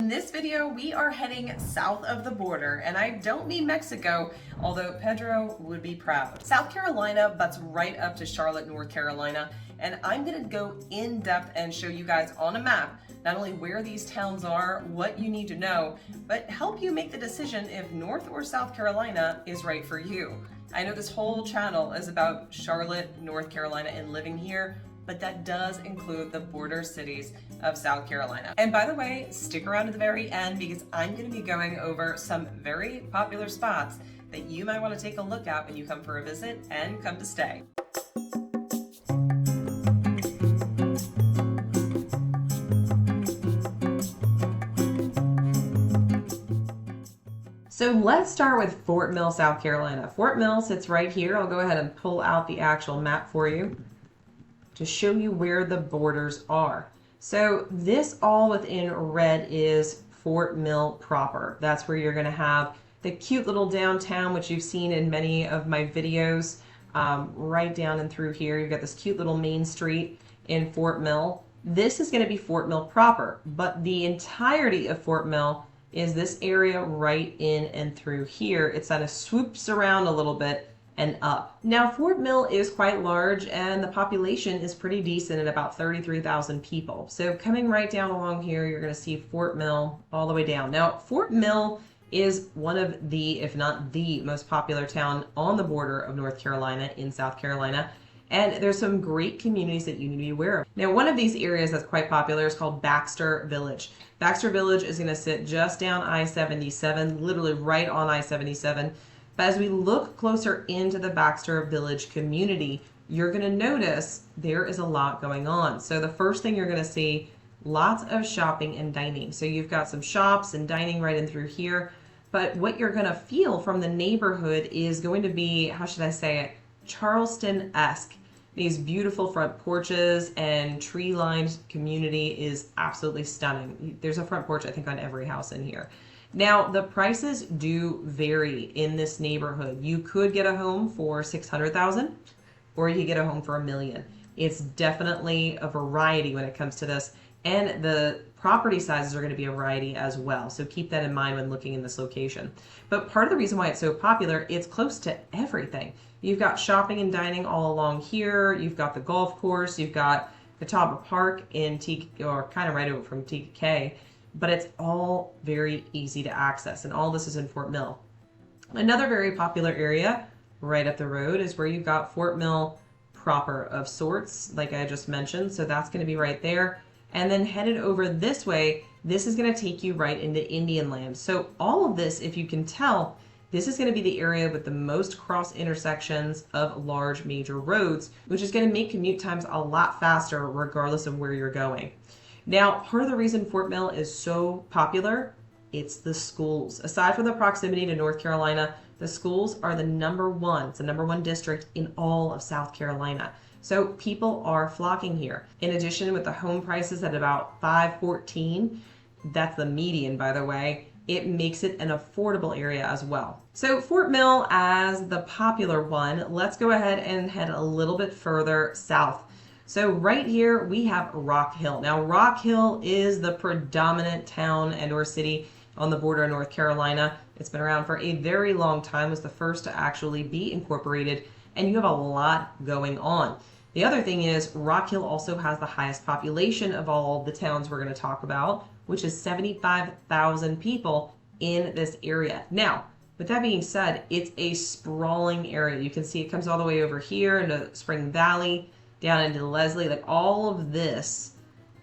In this video, we are heading south of the border, and I don't mean Mexico, although Pedro would be proud. South Carolina butts right up to Charlotte, North Carolina, and I'm gonna go in depth and show you guys on a map not only where these towns are, what you need to know, but help you make the decision if North or South Carolina is right for you. I know this whole channel is about Charlotte, North Carolina, and living here, but that does include the border cities of South Carolina. And by the way, stick around to the very end because I'm gonna be going over some very popular spots that you might wanna take a look at when you come for a visit and come to stay. So let's start with Fort Mill, South Carolina. Fort Mill sits right here. I'll go ahead and pull out the actual map for you to show you where the borders are. So this all within red is Fort Mill proper. That's where you're gonna have the cute little downtown, which you've seen in many of my videos, right down and through here. You've got this cute little main street in Fort Mill. This is gonna be Fort Mill proper, but the entirety of Fort Mill is this area right in and through here. It kind of swoops around a little bit and up. Now Fort Mill is quite large and the population is pretty decent at about 33,000 people. So coming right down along here, you're gonna see Fort Mill all the way down. Now Fort Mill is one of the, if not the most popular town on the border of North Carolina in South Carolina. And there's some great communities that you need to be aware of. Now, one of these areas that's quite popular is called Baxter Village. Baxter Village is gonna sit just down I-77, literally right on I-77. But as we look closer into the Baxter Village community, you're gonna notice there is a lot going on. So the first thing you're gonna see, lots of shopping and dining. So you've got some shops and dining right in through here. But what you're gonna feel from the neighborhood is going to be, how should I say it, Charleston-esque. These beautiful front porches and tree-lined community is absolutely stunning. There's a front porch, I think, on every house in here. Now, the prices do vary in this neighborhood. You could get a home for $600,000 or you could get a home for $1 million. It's definitely a variety when it comes to this, and the property sizes are going to be a variety as well. So keep that in mind when looking in this location. But part of the reason why it's so popular, it's close to everything. You've got shopping and dining all along here. You've got the golf course. You've got Catawba Park in or kind of right over from Tega Cay. But it's all very easy to access, and all this is in Fort Mill. Another very popular area right up the road is where you've got Fort Mill proper of sorts, like I just mentioned. So that's going to be right there. And then headed over this way, this is going to take you right into Indian land. So all of this, if you can tell, this is going to be the area with the most cross intersections of large major roads, which is going to make commute times a lot faster regardless of where you're going. Now, part of the reason Fort Mill is so popular, it's the schools. Aside from the proximity to North Carolina, the schools are the number one. It's the number one district in all of South Carolina. So people are flocking here. In addition, with the home prices at about $514, that's the median, by the way, it makes it an affordable area as well. So Fort Mill as the popular one, let's go ahead and head a little bit further south. So right here we have Rock Hill. Now Rock Hill is the predominant town and or city on the border of North Carolina. It's been around for a very long time. It was the first to actually be incorporated, and you have a lot going on. The other thing is Rock Hill also has the highest population of all the towns we're going to talk about, which is 75,000 people in this area. Now, with that being said, it's a sprawling area. You can see it comes all the way over here into Spring Valley, down into Leslie. Like all of this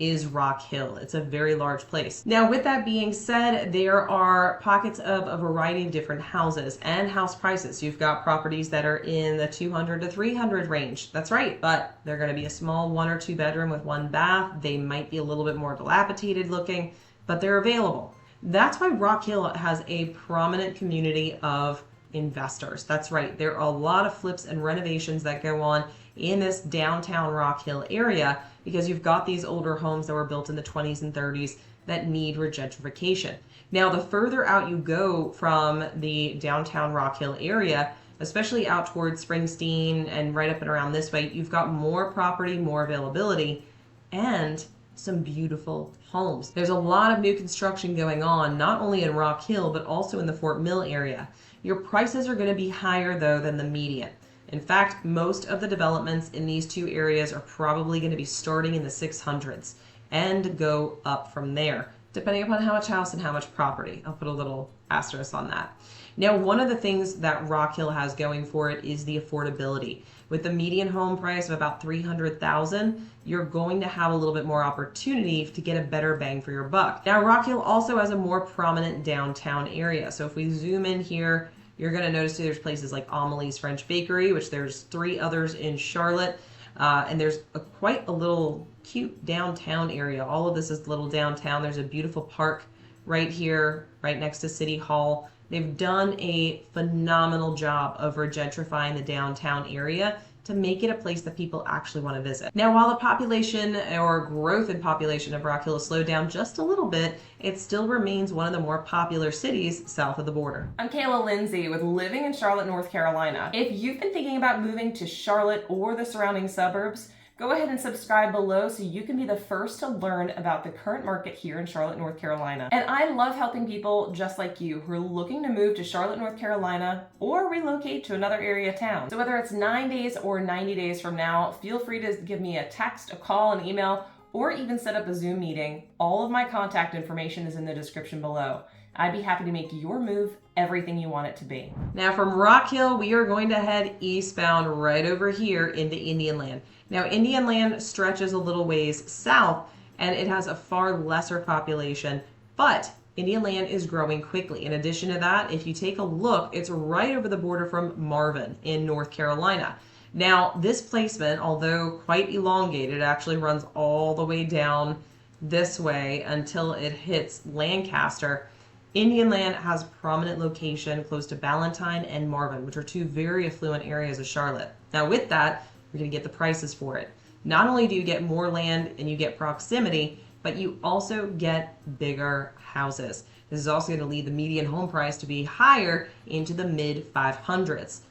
is Rock Hill. It's a very large place. Now, with that being said, there are pockets of a variety of different houses and house prices. You've got properties that are in the 200 to 300 range. That's right, but they're going to be a small 1 or 2 bedroom with 1 bath. They might be a little bit more dilapidated looking, but they're available. That's why Rock Hill has a prominent community of investors. That's right. There are a lot of flips and renovations that go on in this downtown Rock Hill area because you've got these older homes that were built in the 20s and 30s that need regentrification. Now, the further out you go from the downtown Rock Hill area, especially out towards Springsteen and right up and around this way, you've got more property, more availability, and some beautiful homes. There's a lot of new construction going on, not only in Rock Hill, but also in the Fort Mill area. Your prices are going to be higher though than the median. In fact, most of the developments in these two areas are probably going to be starting in the 600s and go up from there, depending upon how much house and how much property. I'll put a little asterisk on that. Now, one of the things that Rock Hill has going for it is the affordability. With the median home price of about $300,000, you're going to have a little bit more opportunity to get a better bang for your buck. Now, Rock Hill also has a more prominent downtown area. So if we zoom in here, you're going to notice there's places like 𝗨𝘀 French Bakery, which there's 3 others in Charlotte. And there's quite a little cute downtown area. All of this is little downtown. There's a beautiful park right here, right next to City Hall. They've done a phenomenal job of regentrifying the downtown area to make it a place that people actually want to visit. Now, while the population or growth in population of Rock Hill has slowed down just a little bit, it still remains one of the more popular cities south of the border. I'm Kayla Lindsay with Living in Charlotte, North Carolina. If you've been thinking about moving to Charlotte or the surrounding suburbs, go ahead and subscribe below so you can be the first to learn about the current market here in Charlotte, North Carolina. And I love helping people just like you who are looking to move to Charlotte, North Carolina or relocate to another area town. So whether it's 9 days or 90 days from now, feel free to give me a text, a call, an email, or even set up a Zoom meeting. All of my contact information is in the description below. I'd be happy to make your move everything you want it to be. Now from Rock Hill, we are going to head eastbound right over here into Indian Land. Now Indian Land stretches a little ways south and it has a far lesser population, but Indian Land is growing quickly. In addition to that, if you take a look, it's right over the border from Marvin in North Carolina. Now this placement, although quite elongated, actually runs all the way down this way until it hits Lancaster. Indian Land has prominent location close to Ballantyne and Marvin, which are 2 very affluent areas of Charlotte. Now with that, you're going to get the prices for it. Not only do you get more land and you get proximity, but you also get bigger houses. This is also going to lead the median home price to be higher into the mid 500s.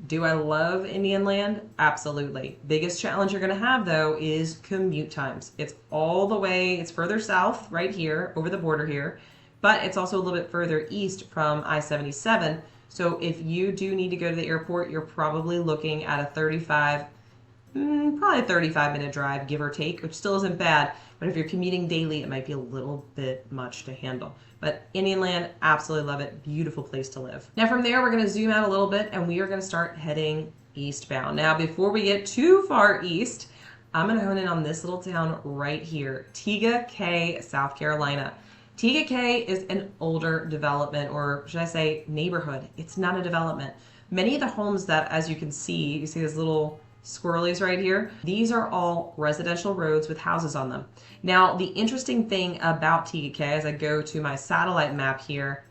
Do I love Indian Land? Absolutely. Biggest challenge you're going to have though is commute times. It's all the way, it's further south right here over the border here. But it's also a little bit further east from I-77. So if you do need to go to the airport, you're probably looking at a 35-minute drive, give or take, which still isn't bad. But if you're commuting daily, it might be a little bit much to handle. But Indian Land, absolutely love it. Beautiful place to live. Now from there, we're going to zoom out a little bit and we are going to start heading eastbound. Now, before we get too far east, I'm going to hone in on this little town right here, Tega Cay, South Carolina. Tega Cay is an older development, or should I say neighborhood. It's not a development. Many of the homes that, as you can see, you see these little squirrelies right here, these are all residential roads with houses on them. Now, the interesting thing about Tega Cay, as I go to my satellite map here,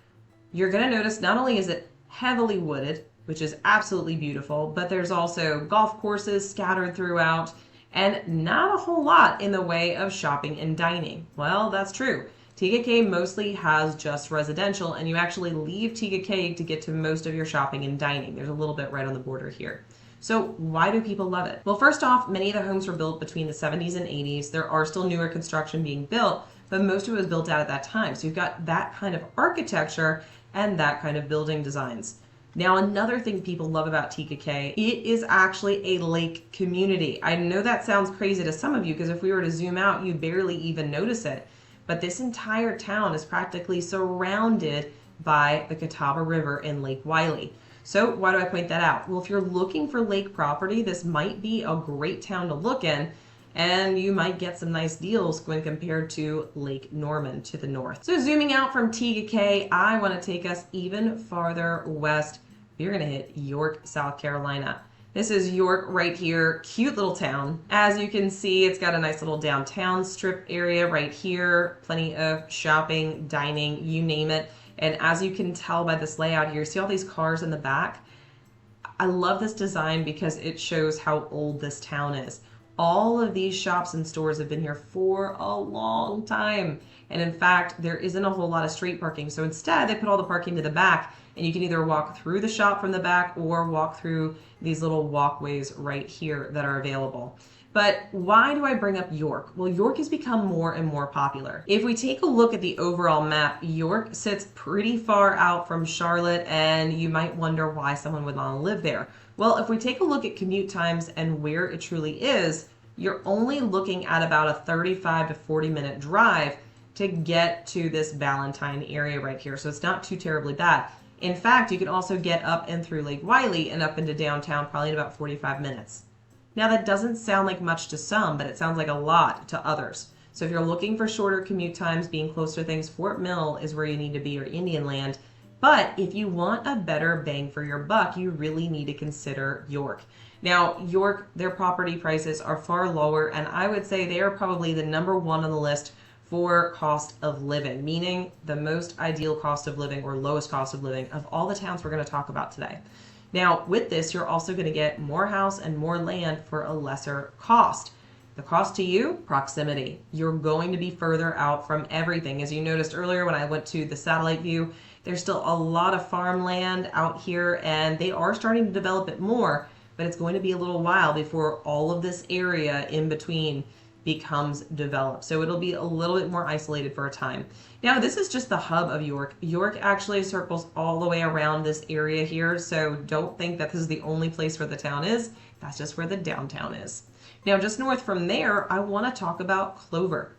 you're going to notice not only is it heavily wooded, which is absolutely beautiful, but there's also golf courses scattered throughout, and not a whole lot in the way of shopping and dining. Well, that's true. Tega Cay mostly has just residential, and you actually leave Tega Cay to get to most of your shopping and dining. There's a little bit right on the border here. So why do people love it? Well, first off, many of the homes were built between the 70s and 80s. There are still newer construction being built, but most of it was built out at that time. So you've got that kind of architecture and that kind of building designs. Now, another thing people love about Tega Cay, it is actually a lake community. I know that sounds crazy to some of you because if we were to zoom out, you'd barely even notice it. But this entire town is practically surrounded by the Catawba River and Lake Wylie. So why do I point that out? Well, if you're looking for lake property, this might be a great town to look in, and you might get some nice deals when compared to Lake Norman to the north. So zooming out from Tega Cay, I want to take us even farther west. We're going to hit York, South Carolina. This is York right here, cute little town. As you can see, it's got a nice little downtown strip area right here, plenty of shopping, dining, you name it. And as you can tell by this layout here, see all these cars in the back? I love this design because it shows how old this town is. All of these shops and stores have been here for a long time. And in fact, there isn't a whole lot of street parking. So instead, they put all the parking to the back, and you can either walk through the shop from the back or walk through these little walkways right here that are available. But why do I bring up York? Well, York has become more and more popular. If we take a look at the overall map, York sits pretty far out from Charlotte, and you might wonder why someone would want to live there. Well, if we take a look at commute times and where it truly is, you're only looking at about a 35 to 40 minute drive to get to this Valentine area right here. So it's not too terribly bad. In fact, you can also get up and through Lake Wylie and up into downtown probably in about 45 minutes. Now that doesn't sound like much to some, but it sounds like a lot to others. So if you're looking for shorter commute times, being close to things, Fort Mill is where you need to be, or Indian Land. But if you want a better bang for your buck, you really need to consider York. Now, York, their property prices are far lower, and I would say they are probably the number one on the list for cost of living, meaning the most ideal cost of living or lowest cost of living of all the towns we're going to talk about today. Now, with this, you're also going to get more house and more land for a lesser cost. The cost to you, proximity. You're going to be further out from everything. As you noticed earlier when I went to the satellite view, there's still a lot of farmland out here, and they are starting to develop it more, but it's going to be a little while before all of this area in between becomes developed. So it'll be a little bit more isolated for a time. Now, this is just the hub of York. York actually circles all the way around this area here, so don't think that this is the only place where the town is. That's just where the downtown is. Now, just north from there, I want to talk about Clover.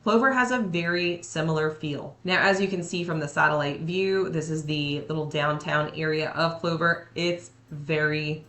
Clover has a very similar feel. Now, as you can see from the satellite view, this is the little downtown area of Clover. It's very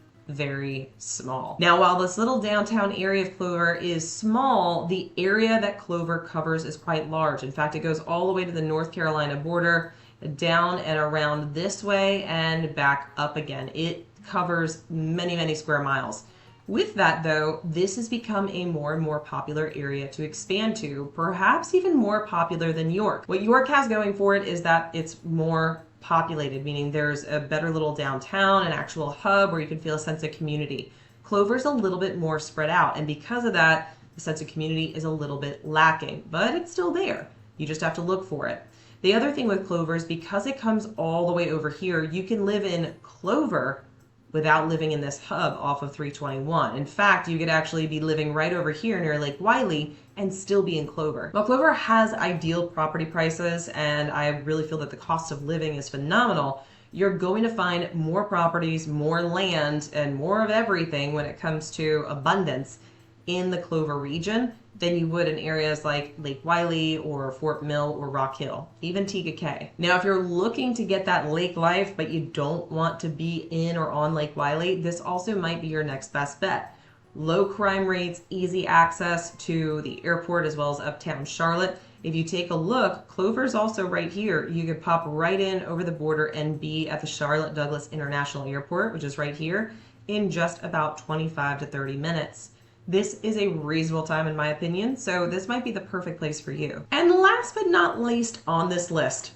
small. Now, while this little downtown area of Clover is small, the area that Clover covers is quite large. In fact, it goes all the way to the North Carolina border, down and around this way, and back up again. It covers many square miles. With that, though, this has become a more and more popular area to expand to, perhaps even more popular than York. What York has going for it is that it's more populated, meaning there's a better little downtown, an actual hub where you can feel a sense of community. Clover's a little bit more spread out, and because of that, the sense of community is a little bit lacking, but it's still there. You just have to look for it. The other thing with Clover is because it comes all the way over here, you can live in Clover without living in this hub off of 321. In fact, you could actually be living right over here near Lake Wylie and still be in Clover. Well, Clover has ideal property prices, and I really feel that the cost of living is phenomenal. You're going to find more properties, more land, and more of everything when it comes to abundance in the Clover region than you would in areas like Lake Wylie or Fort Mill or Rock Hill, even Tega Cay. Now, if you're looking to get that lake life, but you don't want to be in or on Lake Wylie, this also might be your next best bet. Low crime rates, easy access to the airport as well as uptown Charlotte. If you take a look, Clover's also right here. You could pop right in over the border and be at the Charlotte Douglas International Airport, which is right here, in just about 25 to 30 minutes. This is a reasonable time in my opinion, so this might be the perfect place for you. And last but not least on this list,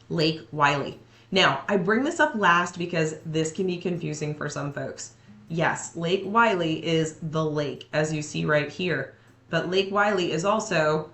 Lake Wylie. Now, I bring this up last because this can be confusing for some folks. Yes, Lake Wylie is the lake, as you see right here, but Lake Wylie is also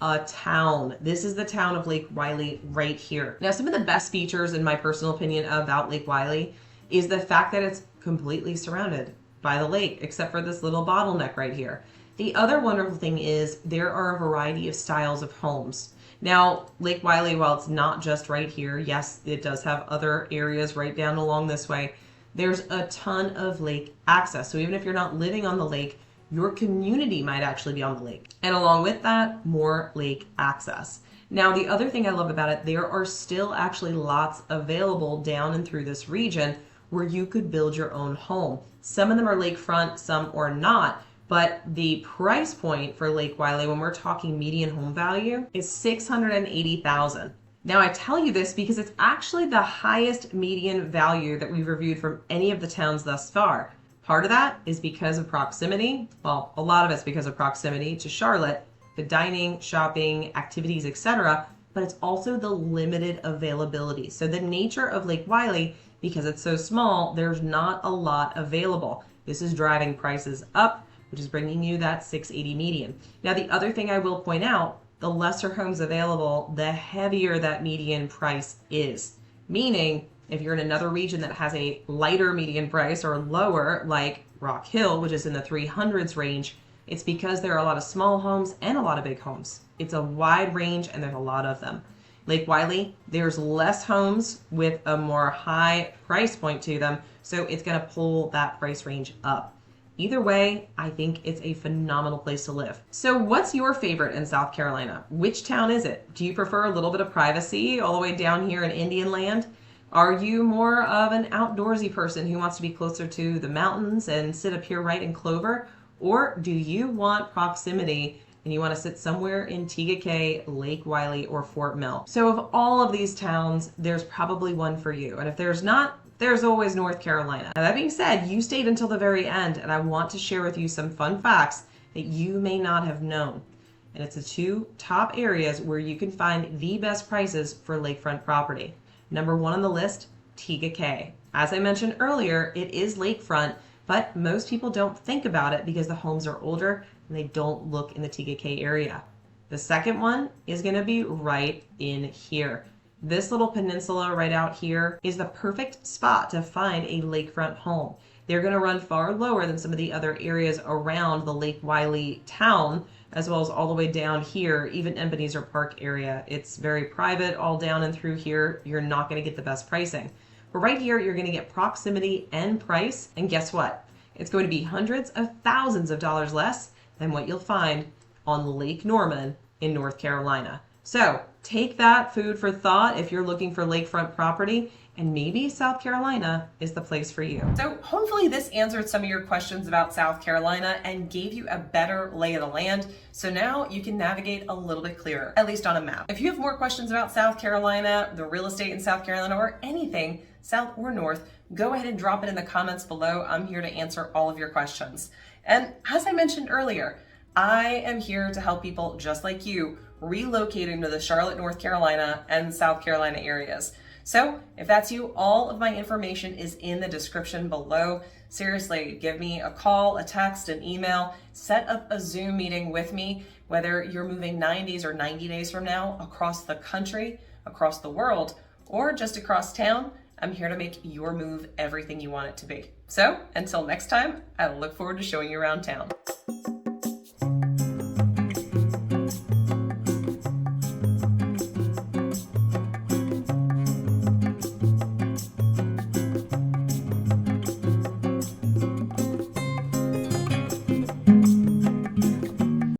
a town. This is the town of Lake Wylie right here. Now, some of the best features, in my personal opinion, about Lake Wylie is the fact that it's completely surrounded by the lake, except for this little bottleneck right here. The other wonderful thing is there are a variety of styles of homes. Now, Lake Wylie, while it's not just right here, yes, it does have other areas right down along this way. There's a ton of lake access. So even if you're not living on the lake, your community might actually be on the lake. And along with that, more lake access. Now, the other thing I love about it, there are still actually lots available down and through this region where you could build your own home. Some of them are lakefront, some are not, but the price point for Lake Wylie, when we're talking median home value, is $680,000. Now, I tell you this because it's actually the highest median value that we've reviewed from any of the towns thus far. Part of that is because of proximity. Well, a lot of it's because of proximity to Charlotte, the dining, shopping, activities, etc., but it's also the limited availability. So the nature of Lake Wylie, because it's so small, there's not a lot available. This is driving prices up, which is bringing you that 680 median. Now, the other thing I will point out, the lesser homes available, the heavier that median price is. Meaning, if you're in another region that has a lighter median price or lower, like Rock Hill, which is in the 300s range, It's because there are a lot of small homes and a lot of big homes. It's a wide range and there's a lot of them. Lake Wylie, there's less homes with a more high price point to them, so it's going to pull that price range up. Either way, I think it's a phenomenal place to live. So what's your favorite in South Carolina? Which town is it? Do you prefer a little bit of privacy all the way down here in Indian Land? Are you more of an outdoorsy person who wants to be closer to the mountains and sit up here right in Clover? Or do you want proximity and you want to sit somewhere in Tega Cay, Lake Wylie, or Fort Mill? So of all of these towns, there's probably one for you. And if there's not, there's always North Carolina. Now that being said, you stayed until the very end, and I want to share with you some fun facts that you may not have known. And it's the two top areas where you can find the best prices for lakefront property. Number one on the list, Tega Cay. As I mentioned earlier, it is lakefront, but most people don't think about it because the homes are older and they don't look in the Tega Cay area. The second one is going to be right in here. This little peninsula right out here is the perfect spot to find a lakefront home. They're going to run far lower than some of the other areas around the Lake Wylie town, as well as all the way down here, even Ebenezer Park area. It's very private all down and through here. You're not going to get the best pricing. But right here, you're going to get proximity and price. And guess what? It's going to be hundreds of thousands of dollars less than what you'll find on Lake Norman in North Carolina. So take that food for thought if you're looking for lakefront property, and maybe South Carolina is the place for you. So hopefully this answered some of your questions about South Carolina and gave you a better lay of the land. So now you can navigate a little bit clearer, at least on a map. If you have more questions about South Carolina, the real estate in South Carolina, or anything south or north, go ahead and drop it in the comments below. I'm here to answer all of your questions. And as I mentioned earlier, I am here to help people just like you relocating to the Charlotte, North Carolina and South Carolina areas. So if that's you, all of my information is in the description below. Seriously, give me a call, a text, an email, set up a Zoom meeting with me, whether you're moving 90s or 90 days from now across the country, across the world, or just across town. I'm here to make your move everything you want it to be. So until next time, I look forward to showing you around town.